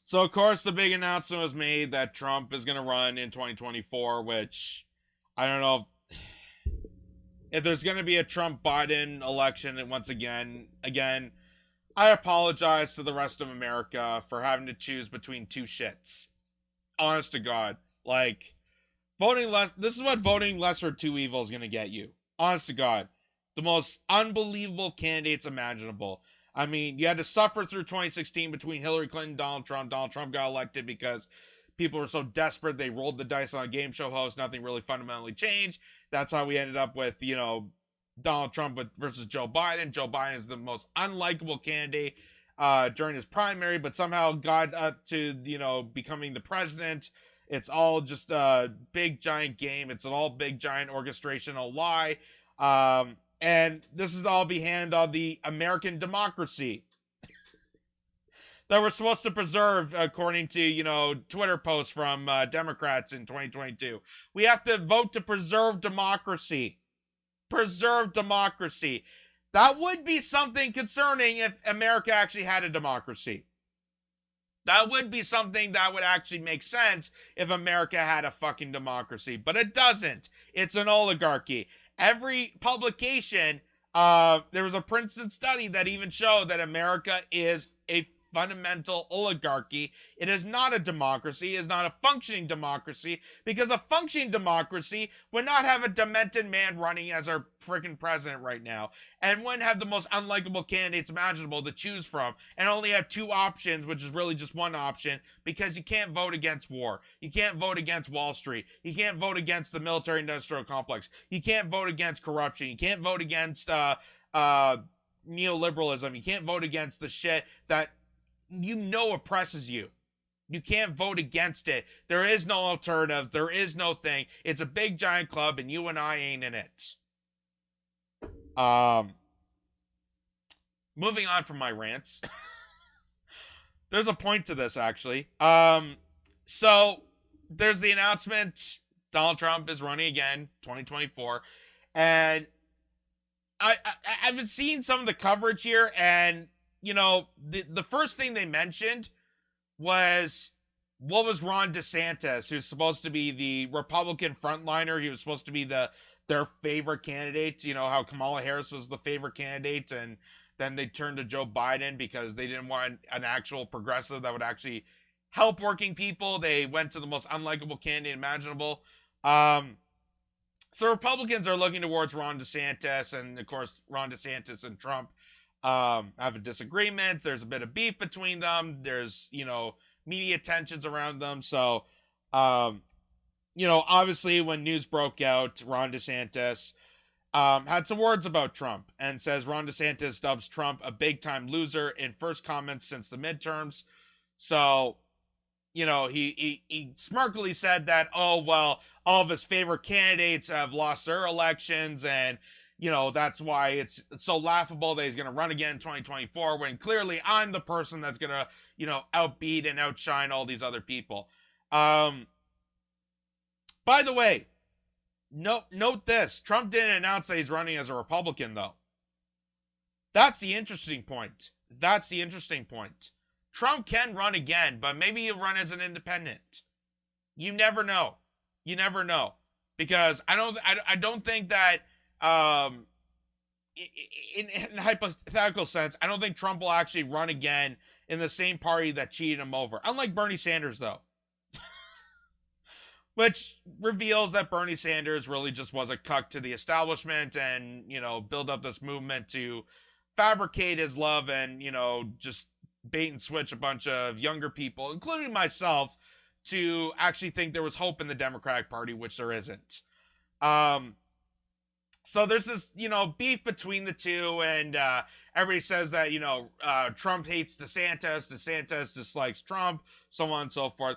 So, of course, the big announcement was made that Trump is going to run in 2024, which I don't know if there's going to be a Trump Biden election. And once again, I apologize to the rest of America for having to choose between two shits. Honest to God. Like, voting less, this is what voting lesser of two evils is going to get you. Honest to God. The most unbelievable candidates imaginable. I mean, you had to suffer through 2016 between Hillary Clinton and Donald Trump. Donald Trump got elected because people were so desperate they rolled the dice on a game show host. Nothing really fundamentally changed. That's how we ended up with, Donald Trump versus Joe Biden. Joe Biden is the most unlikable candidate during his primary, but somehow got up to, becoming the president. It's all just a big, giant game. It's an all big, giant orchestrational lie. And this is all behind on the American democracy that we're supposed to preserve, according to, Twitter posts from Democrats in 2022. We have to vote to preserve democracy. Preserve democracy. That would be something concerning if America actually had a democracy. That would be something that would actually make sense if America had a fucking democracy. But it doesn't. It's an oligarchy. Every publication, there was a Princeton study that even showed that America is a fundamental oligarchy. It is not a democracy. It is not a functioning democracy, because a functioning democracy would not have a demented man running as our freaking president right now, and wouldn't have the most unlikable candidates imaginable to choose from, and only have two options, which is really just one option, because you can't vote against war. You can't vote against Wall Street. You can't vote against the military-industrial complex. You can't vote against corruption. You can't vote against neoliberalism. You can't vote against the shit that oppresses you. You can't vote against it. There is no alternative. There is no thing. It's a big giant club, and you and I ain't in it. Moving on from my rants. There's a point to this, actually. So there's the announcement Donald Trump is running again 2024, and I've been seeing some of the coverage here, and the first thing they mentioned was, what was Ron DeSantis, who's supposed to be the Republican frontliner. He was supposed to be their favorite candidate. How Kamala Harris was the favorite candidate, and then they turned to Joe Biden because they didn't want an actual progressive that would actually help working people. They went to the most unlikable candidate imaginable. So Republicans are looking towards Ron DeSantis, and of course Ron DeSantis and Trump have a disagreement. There's a bit of beef between them. There's, media tensions around them. So, obviously when news broke out, Ron DeSantis had some words about Trump, and says Ron DeSantis dubs Trump a big-time loser in first comments since the midterms. So, he smirkily said that, oh, well, all of his favorite candidates have lost their elections, and that's why it's so laughable that he's going to run again in 2024, when clearly I'm the person that's going to, outbeat and outshine all these other people. By the way, note this. Trump didn't announce that he's running as a Republican, though. That's the interesting point. Trump can run again, but maybe he'll run as an independent. You never know. Because I don't think that, in a hypothetical sense, I don't think Trump will actually run again in the same party that cheated him over. Unlike Bernie Sanders, though. Which reveals that Bernie Sanders really just was a cuck to the establishment, and, build up this movement to fabricate his love and, just bait and switch a bunch of younger people, including myself, to actually think there was hope in the Democratic Party, which there isn't. So there's this, beef between the two, and everybody says that, Trump hates DeSantis dislikes Trump, so on and so forth.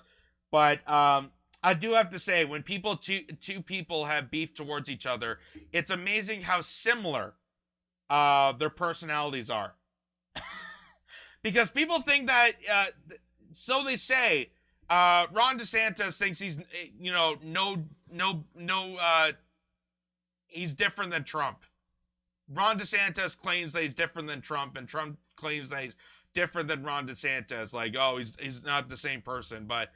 But I do have to say, when two people have beef towards each other, it's amazing how similar their personalities are. Because people think that, so they say, Ron DeSantis thinks he's, he's different than Trump. Ron DeSantis claims that he's different than Trump, and Trump claims that he's different than Ron DeSantis. Like, oh, he's not the same person, but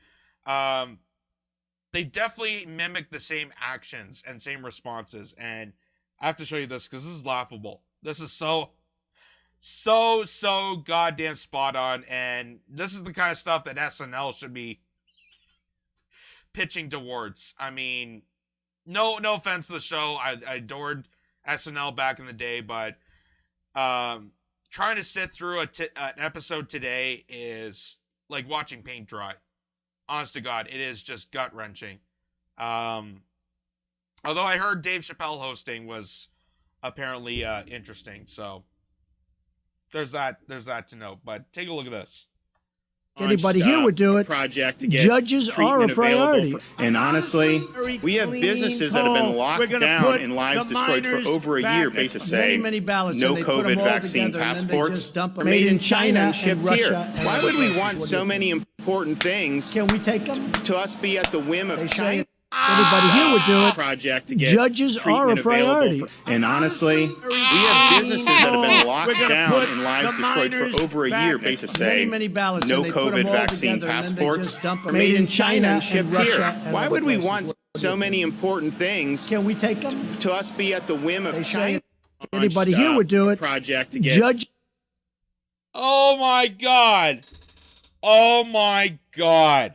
they definitely mimic the same actions and same responses. And I have to show you this because this is laughable. This is so goddamn spot on, and this is the kind of stuff that SNL should be pitching towards. I mean, no offense to the show. I adored SNL back in the day, but trying to sit through an episode today is like watching paint dry. Honest to God, it is just gut-wrenching. Although I heard Dave Chappelle hosting was apparently interesting, so there's that to note. But take a look at this. Anybody here would do it. Project to get Judges are a priority. And honestly, we have businesses that have been locked down and lives destroyed for over a year based on saying no COVID vaccine passports are made in China and shipped here. Why would we want so many important things Can we take them? to us be at the whim of China? Anybody here would do it. Project to get Judges are a priority. And honestly, we have businesses that have been locked down and lives destroyed for over a year based on saying no COVID vaccine passports are made in China and shipped here. Why would we want so many important things Can we take them? to us be at the whim of China? Anybody here would do it. Project to get Judge. Oh my God. Oh my God.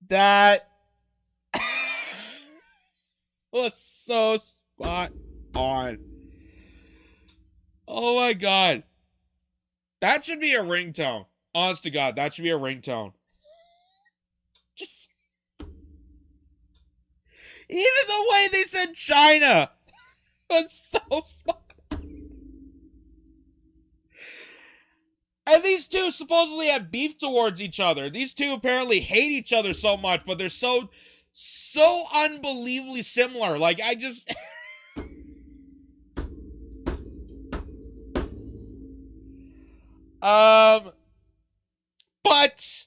That was so spot on. Oh my God. That should be a ringtone. Honest to God, that should be a ringtone. Just even the way they said China was so spot on. And these two supposedly have beef towards each other. These two apparently hate each other so much, but they're so unbelievably similar. Like, I just but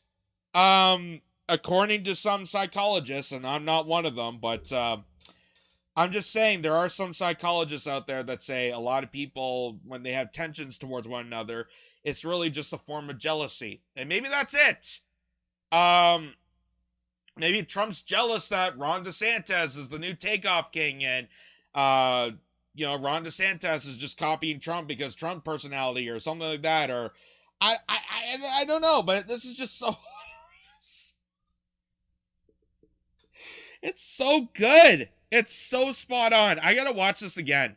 according to some psychologists, and I'm not one of them, but I'm just saying there are some psychologists out there that say a lot of people, when they have tensions towards one another, it's really just a form of jealousy. And maybe that's it. Maybe Trump's jealous that Ron DeSantis is the new takeoff king, and Ron DeSantis is just copying Trump because Trump personality or something like that, or I don't know, but this is just so it's so good. It's so spot on. I gotta watch this again.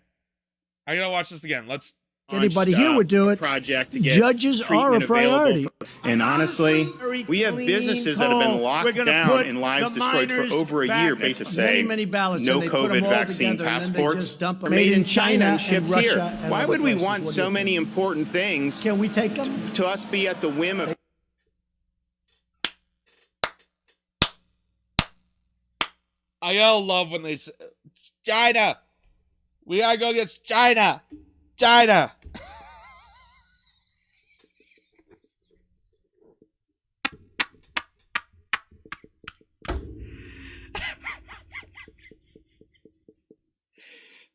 Let's. Anybody here would do it. Project to get Judges are a priority. And honestly, we have businesses that have been locked down and lives destroyed for over a year based on saying no COVID vaccine passports are made in China and shipped here. Why would we want so many important things Can we take them? to us be at the whim of I gotta love when they say China. We gotta go against China. China.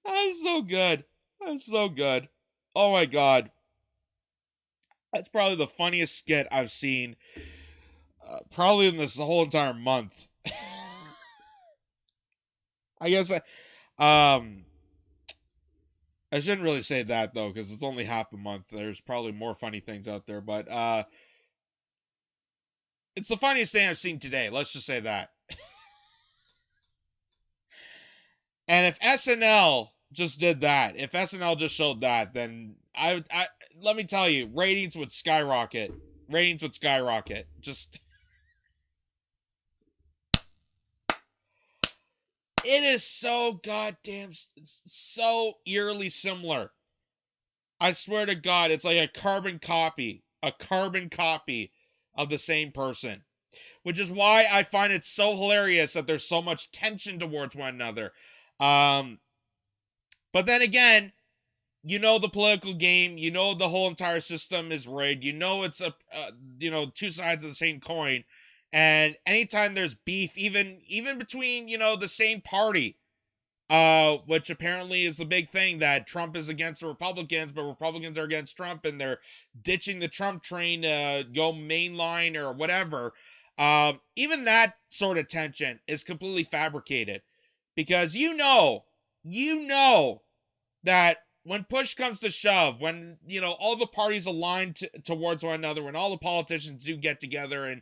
That's so good. That's so good. Oh my God. That's probably the funniest skit I've seen probably in this whole entire month. I guess I shouldn't really say that though, because it's only half a month. There's probably more funny things out there, but it's the funniest thing I've seen today. Let's just say that. And if SNL just did that, if SNL just showed that, then I let me tell you, ratings would skyrocket. Just it is so goddamn, so eerily similar. I swear to God, it's like a carbon copy of the same person. Which is why I find it so hilarious that there's so much tension towards one another. But then again, you know the political game, you know the whole entire system is rigged, you know it's two sides of the same coin. And anytime there's beef, even between, the same party, which apparently is the big thing, that Trump is against the Republicans, but Republicans are against Trump, and they're ditching the Trump train to go mainline or whatever. Even that sort of tension is completely fabricated, because you know that when push comes to shove, when, all the parties align towards one another, when all the politicians do get together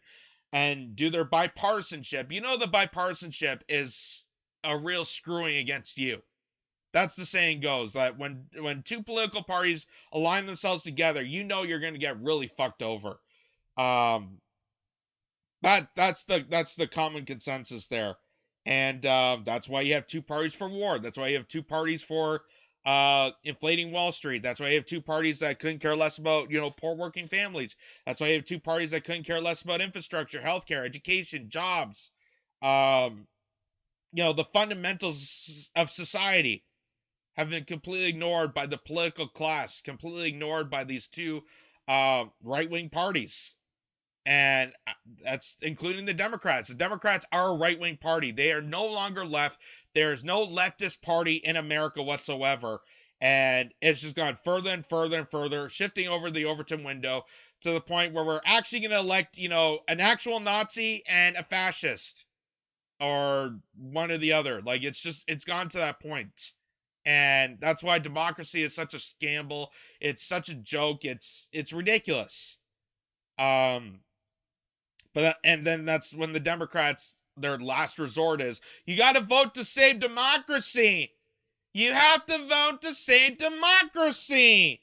and do their bipartisanship, the bipartisanship is a real screwing against you. That's the saying goes, that when two political parties align themselves together, you're going to get really fucked over. That's the common consensus there. And that's why you have two parties for war. That's why you have two parties for inflating Wall Street. That's why you have two parties that couldn't care less about, poor working families. That's why you have two parties that couldn't care less about infrastructure, healthcare, education, jobs, the fundamentals of society have been completely ignored by the political class, completely ignored by these two right-wing parties. And that's including the Democrats. The Democrats are a right-wing party. They are no longer left. There's no leftist party in America whatsoever. And it's just gone further and further and further, shifting over the Overton window to the point where we're actually going to elect, an actual Nazi and a fascist, or one or the other. Like, it's gone to that point. And that's why democracy is such a scandal. It's such a joke. It's ridiculous. But then that's when the Democrats, their last resort is, you got to vote to save democracy. You have to vote to save democracy.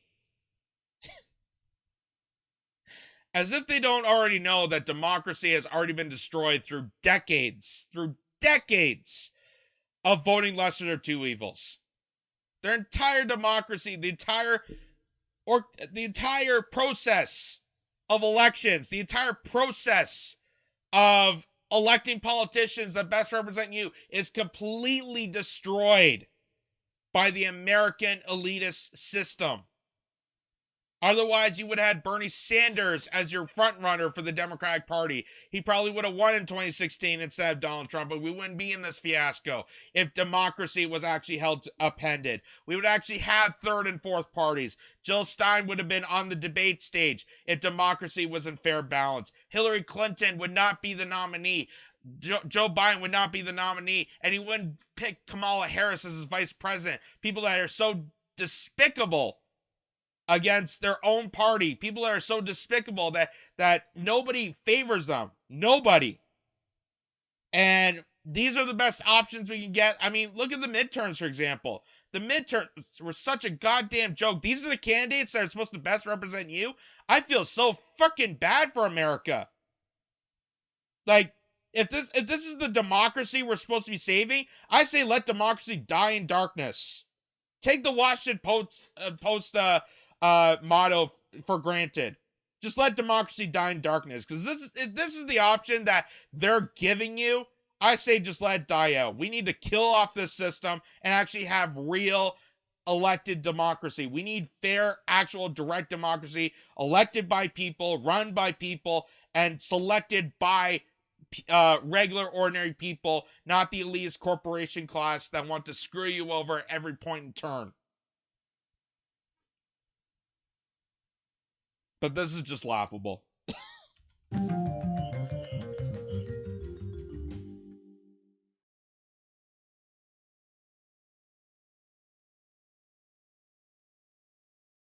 As if they don't already know that democracy has already been destroyed through decades of voting lesser of two evils. Their entire democracy, the entire process of elections, the entire process of electing politicians that best represent you is completely destroyed by the American elitist system. Otherwise, you would have had Bernie Sanders as your front runner for the Democratic Party. He probably would have won in 2016 instead of Donald Trump, but we wouldn't be in this fiasco if democracy was actually held upended. We would actually have third and fourth parties. Jill Stein would have been on the debate stage if democracy was in fair balance. Hillary Clinton would not be the nominee. Joe Biden would not be the nominee, and he wouldn't pick Kamala Harris as his vice president. People that are so despicable against their own party. People that are so despicable that nobody favors them. Nobody. And these are the best options we can get. I mean, look at the midterms, for example. The midterms were such a goddamn joke. These are the candidates that are supposed to best represent you. I feel so fucking bad for America. Like, if this is the democracy we're supposed to be saving, I say let democracy die in darkness. Take the Washington Post motto for granted. Just let democracy die in darkness, because this is the option that they're giving you. I say just let it die out. We need to kill off this system and actually have real elected democracy. We need fair, actual, direct democracy, elected by people, run by people, and selected by regular, ordinary people, not the elitist corporation class that want to screw you over at every point in turn. But this is just laughable.